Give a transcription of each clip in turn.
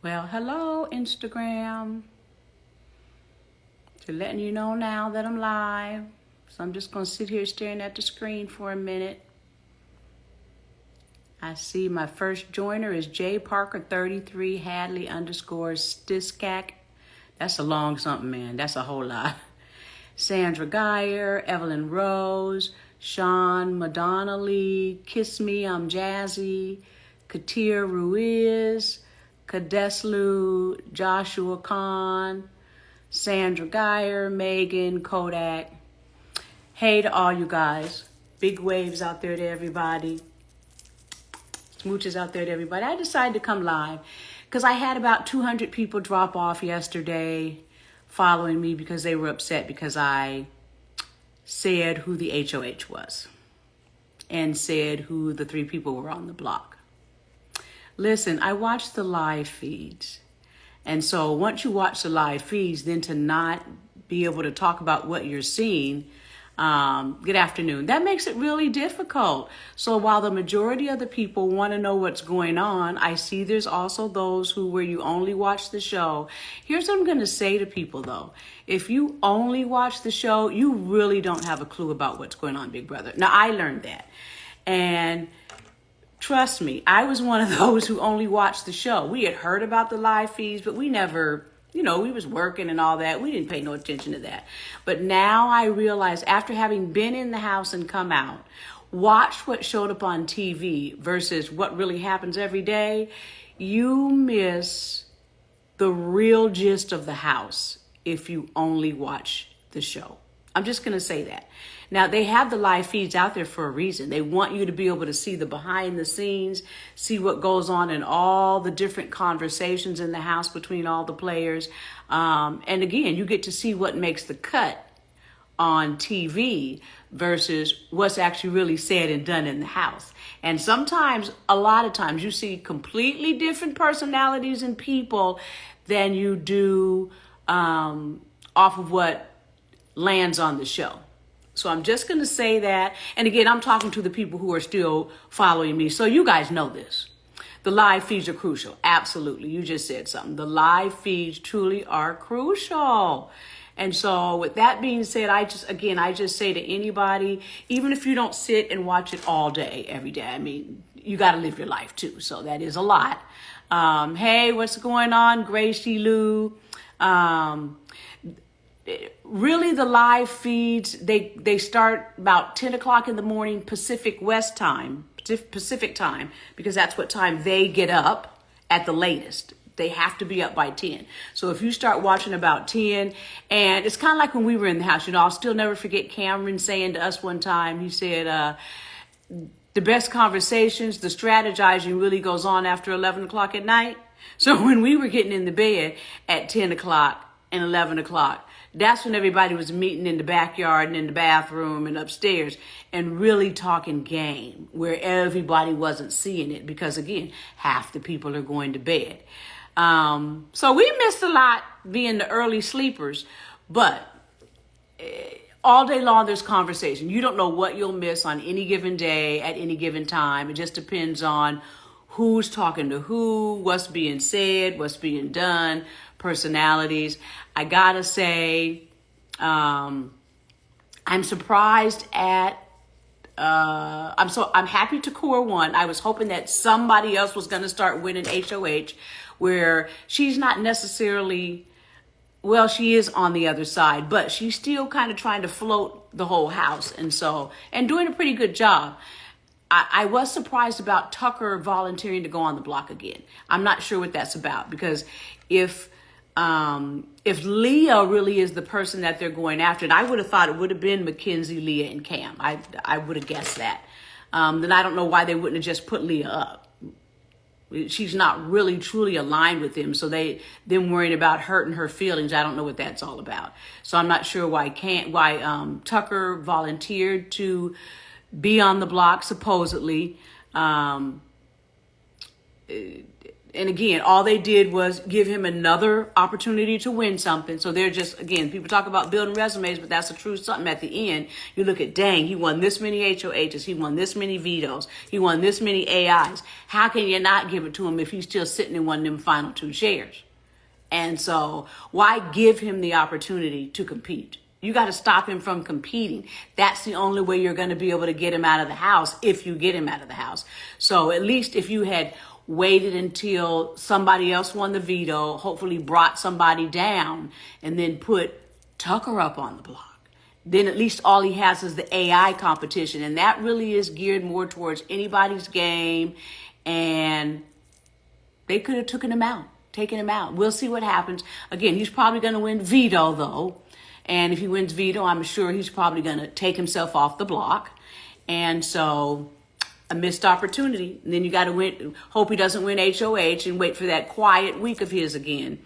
Well, hello, Instagram. Just letting you know now that I'm live. So I'm just going to sit here staring at the screen for a minute. I see my first joiner is J Parker 33 Hadley _ Stiskac. That's a long something, man. That's a whole lot. Sandra Geyer, Evelyn Rose, Sean Madonna Lee, Kiss Me, I'm Jazzy, Katir Ruiz, Kadeslu, Joshua Khan, Sandra Geyer, Megan, Kodak. Hey to all you guys. Big waves out there to everybody. Smooches out there to everybody. I decided to come live because I had about 200 people drop off yesterday following me because they were upset because I said who the HOH was and said who the 3 people were on the block. Listen, I watched the live feeds. And so once you watch the live feeds, then to not be able to talk about what you're seeing, good afternoon, that makes it really difficult. So while the majority of the people want to know what's going on, I see there's also those where you only watch the show. Here's what I'm going to say to people though. If you only watch the show, you really don't have a clue about what's going on, Big Brother. Now, I learned that. And trust me, I was one of those who only watched the show. We had heard about the live feeds, but we never, we was working and all that. We didn't pay no attention to that. But now I realize after having been in the house and come out, watched what showed up on TV versus what really happens every day, you miss the real gist of the house if you only watch the show. I'm just going to say that. Now, they have the live feeds out there for a reason. They want you to be able to see the behind the scenes, see what goes on in all the different conversations in the house between all the players. And again, you get to see what makes the cut on TV versus what's actually really said and done in the house. And sometimes, a lot of times, you see completely different personalities and people than you do off of what lands on the show. So I'm just going to say that. And again, I'm talking to the people who are still following me. So you guys know this. The live feeds are crucial. Absolutely. You just said something. The live feeds truly are crucial. And so with that being said, I just say to anybody, even if you don't sit and watch it all day, every day, I mean, you got to live your life too. So that is a lot. Hey, what's going on? Gracie Lou. Really, the live feeds, they start about 10 o'clock in the morning Pacific time, because that's what time they get up at the latest. They have to be up by 10. So if you start watching about 10, and it's kind of like when we were in the house, I'll still never forget Cameron saying to us one time, he said, the best conversations, the strategizing really goes on after 11 o'clock at night. So when we were getting in the bed at 10 o'clock and 11 o'clock, that's when everybody was meeting in the backyard and in the bathroom and upstairs and really talking game where everybody wasn't seeing it because, again, half the people are going to bed. So we missed a lot being the early sleepers, but all day long there's conversation. You don't know what you'll miss on any given day at any given time. It just depends on who's talking to who, what's being said, what's being done, personalities. I gotta say, I'm surprised at, I'm happy Takora won. I was hoping that somebody else was gonna start winning HOH, where she's not necessarily, well, she is on the other side, but she's still kind of trying to float the whole house. And doing a pretty good job. I was surprised about Tucker volunteering to go on the block again. I'm not sure what that's about, because if Leah really is the person that they're going after, and I would have thought it would have been Mackenzie, Leah, and Cam. I would have guessed that. Then I don't know why they wouldn't have just put Leah up. She's not really truly aligned with him, so them worrying about hurting her feelings, I don't know what that's all about. So I'm not sure why Tucker volunteered to be on the block, supposedly. And again, all they did was give him another opportunity to win something. So they're just, again, people talk about building resumes, but that's a true something at the end. You look at, dang, he won this many HOHs. He won this many vetoes. He won this many AIs. How can you not give it to him if he's still sitting in one of them final 2 chairs? And so why give him the opportunity to compete? You got to stop him from competing. That's the only way you're going to be able to get him out of the house, if you get him out of the house. So at least if you had waited until somebody else won the veto, hopefully brought somebody down, and then put Tucker up on the block, then at least all he has is the AI competition. And that really is geared more towards anybody's game. And they could have taken him out. We'll see what happens. Again, he's probably going to win veto, though. And if he wins veto, I'm sure he's probably going to take himself off the block. And so a missed opportunity. And then you got to hope he doesn't win HOH and wait for that quiet week of his again.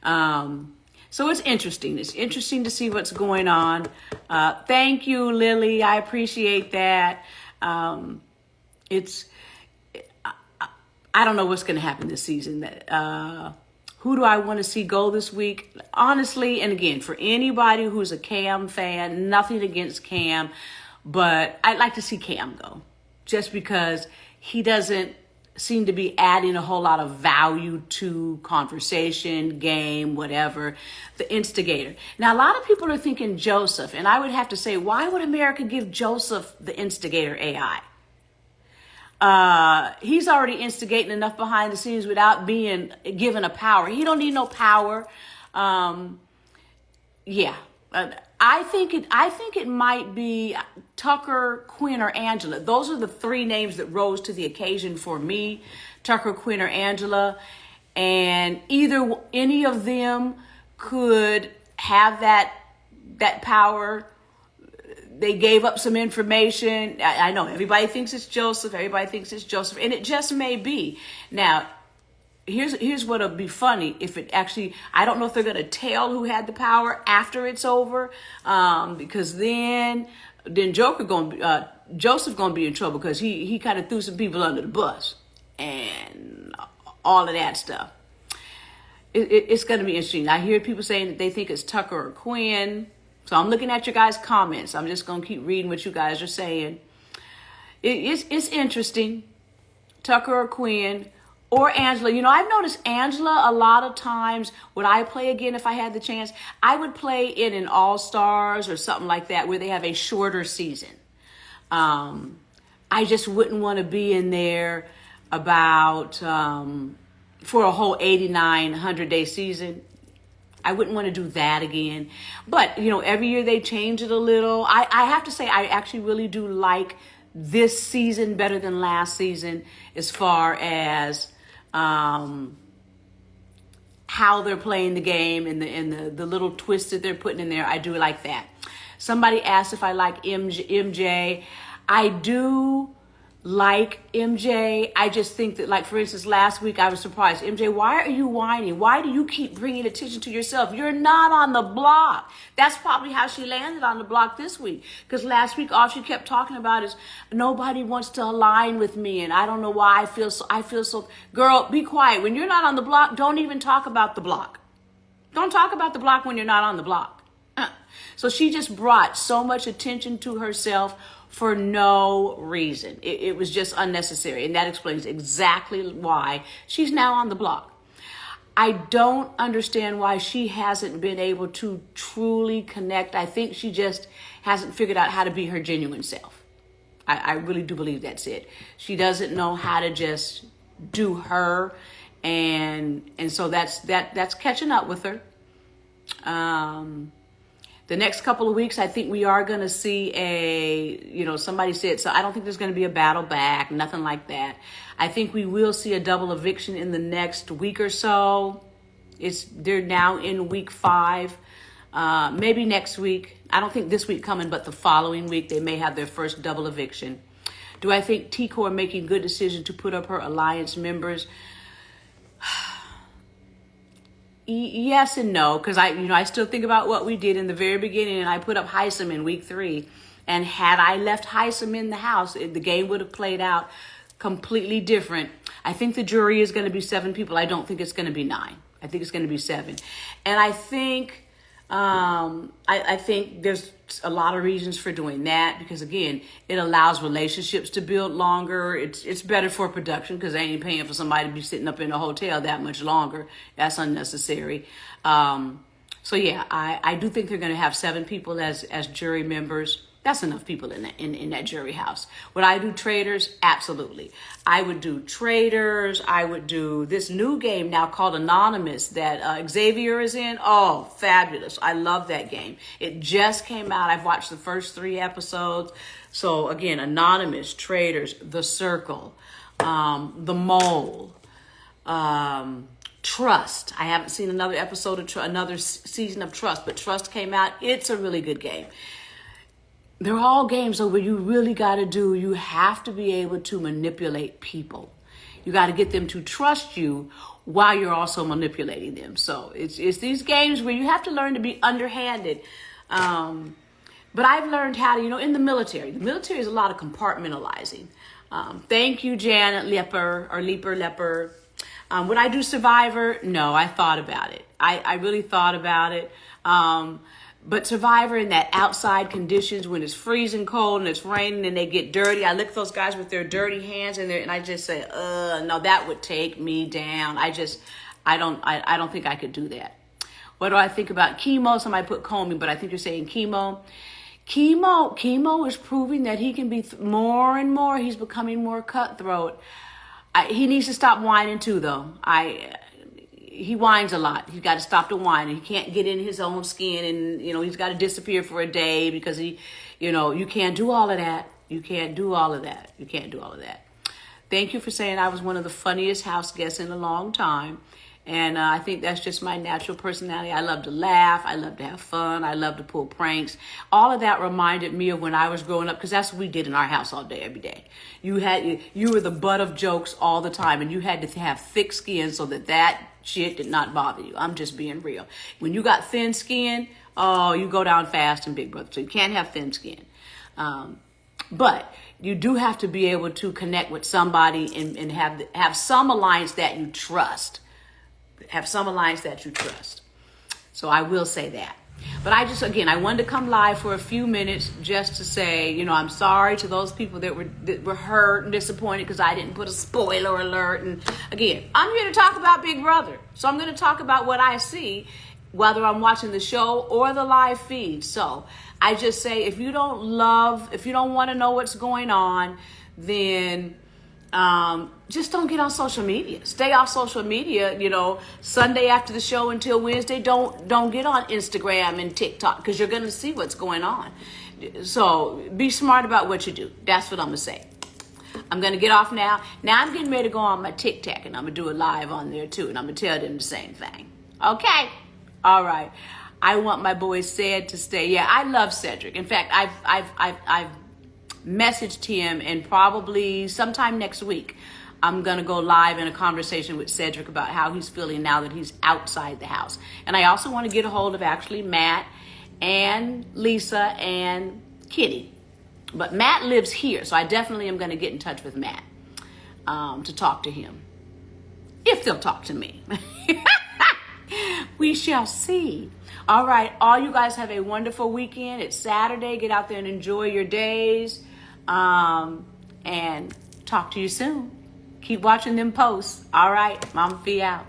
So it's interesting. It's interesting to see what's going on. Thank you, Lily. I appreciate that. I don't know what's going to happen this season. Who do I want to see go this week? Honestly, and again, for anybody who's a Cam fan, nothing against Cam, but I'd like to see Cam go. Just because he doesn't seem to be adding a whole lot of value to conversation, game, whatever, the instigator. Now, a lot of people are thinking Joseph, and I would have to say, why would America give Joseph the instigator AI? He's already instigating enough behind the scenes without being given a power. He don't need no power. I think it might be Tucker, Quinn, or Angela. Those are the 3 names that rose to the occasion for me: Tucker, Quinn, or Angela. And any of them could have that power. They gave up some information. I know everybody thinks it's Joseph. And it just may be. Now, here's what'll be funny. If it actually, I don't know if they're going to tell who had the power after it's over, because then Joseph going to be in trouble, because he kind of threw some people under the bus and all of that stuff. It's going to be interesting. I hear people saying that they think it's Tucker or Quinn. So I'm looking at your guys' comments. I'm just going to keep reading what you guys are saying. It's interesting. Tucker or Quinn or Angela. You know, I've noticed Angela a lot of times. Would I play again if I had the chance? I would play in an All-Stars or something like that where they have a shorter season. I just wouldn't want to be in there about for a whole 89, 100-day season. I wouldn't want to do that again. But, you know, every year they change it a little. I have to say, I actually really do like this season better than last season as far as how they're playing the game and the little twists that they're putting in there. I do like that. Somebody asked if I like MJ. I do like MJ. I just think that, like, for instance, last week I was surprised. MJ, why are you whining? Why do you keep bringing attention to yourself? You're not on the block. That's probably how she landed on the block this week. Because last week, all she kept talking about is nobody wants to align with me. And I don't know why I feel so. Girl, be quiet. When you're not on the block, don't even talk about the block. Don't talk about the block when you're not on the block. So she just brought so much attention to herself for no reason. It was just unnecessary. And that explains exactly why she's now on the block. I don't understand why she hasn't been able to truly connect. I think she just hasn't figured out how to be her genuine self. I really do believe that's it. She doesn't know how to just do her. And so that's catching up with her. The next couple of weeks, I think we are going to see somebody said, so I don't think there's going to be a battle back, nothing like that. I think we will see a double eviction in the next week or so. They're now in week 5, maybe next week. I don't think this week coming, but the following week, they may have their first double eviction. Do I think Tico are making good decision to put up her alliance members? Yes and no, because I still think about what we did in the very beginning, and I put up Heisem in week 3. And had I left Heisem in the house, the game would have played out completely different. I think the jury is going to be 7 people. I don't think it's going to be 9. I think it's going to be 7. And I think I think there's a lot of reasons for doing that, because again, it allows relationships to build longer. It's better for production, because they ain't paying for somebody to be sitting up in a hotel that much longer. That's unnecessary. So yeah, I do think they're going to have 7 people as jury members. That's enough people in that jury house. Would I do traders? Absolutely. I would do traders. I would do this new game now called Anonymous that Xavier is in. Oh, fabulous. I love that game. It just came out. I've watched the first 3 episodes. So again, Anonymous, traders, The Circle, The Mole, Trust. I haven't seen another episode of another season of Trust, but Trust came out. It's a really good game. They're all games where you really got to you have to be able to manipulate people. You got to get them to trust you while you're also manipulating them. So it's these games where you have to learn to be underhanded. But I've learned how to, in the military is a lot of compartmentalizing. Thank you, Janet Leper. Would I do Survivor? No, I thought about it. I really thought about it. But Survivor in that outside conditions when it's freezing cold and it's raining and they get dirty. I look at those guys with their dirty hands and I just say, no, that would take me down. I don't think I could do that. What do I think about chemo? Somebody put Comey, but I think you're saying chemo. Chemo is proving that he can be more and more. He's becoming more cutthroat. He needs to stop whining too, though. He whines a lot. He's got to stop the whining. He can't get in his own skin, and he's got to disappear for a day because you can't do all of that. You can't do all of that. Thank you for saying I was one of the funniest house guests in a long time. And I think that's just my natural personality. I love to laugh. I love to have fun. I love to pull pranks. All of that reminded me of when I was growing up, because that's what we did in our house all day, every day. You were the butt of jokes all the time, and you had to have thick skin so that shit did not bother you. I'm just being real. When you got thin skin, oh, you go down fast in Big Brother. So you can't have thin skin. But you do have to be able to connect with somebody and have some alliance that you trust. So I will say that. But I wanted to come live for a few minutes just to say, I'm sorry to those people that were hurt and disappointed because I didn't put a spoiler alert. And again, I'm here to talk about Big Brother. So I'm going to talk about what I see, whether I'm watching the show or the live feed. So I just say, if you don't want to know what's going on, then just don't get on social media. Stay off social media, Sunday after the show until Wednesday. Don't get on Instagram and TikTok, because you're going to see what's going on. So be smart about what you do. That's what I'm going to say. I'm going to get off now. Now I'm getting ready to go on my TikTok, and I'm going to do it live on there too. And I'm going to tell them the same thing. Okay. All right. I want my boy Ced to stay. Yeah, I love Cedric. In fact, I've messaged him, and probably sometime next week I'm gonna go live in a conversation with Cedric about how he's feeling now that he's outside the house. And I also want to get a hold of actually Matt and Lisa and Kitty, but Matt lives here, so I definitely am going to get in touch with Matt to talk to him, if they'll talk to me. We shall see. All right, all you guys have a wonderful weekend. It's Saturday. Get out there and enjoy your days. And talk to you soon. Keep watching them posts. All right, Mama Fee out.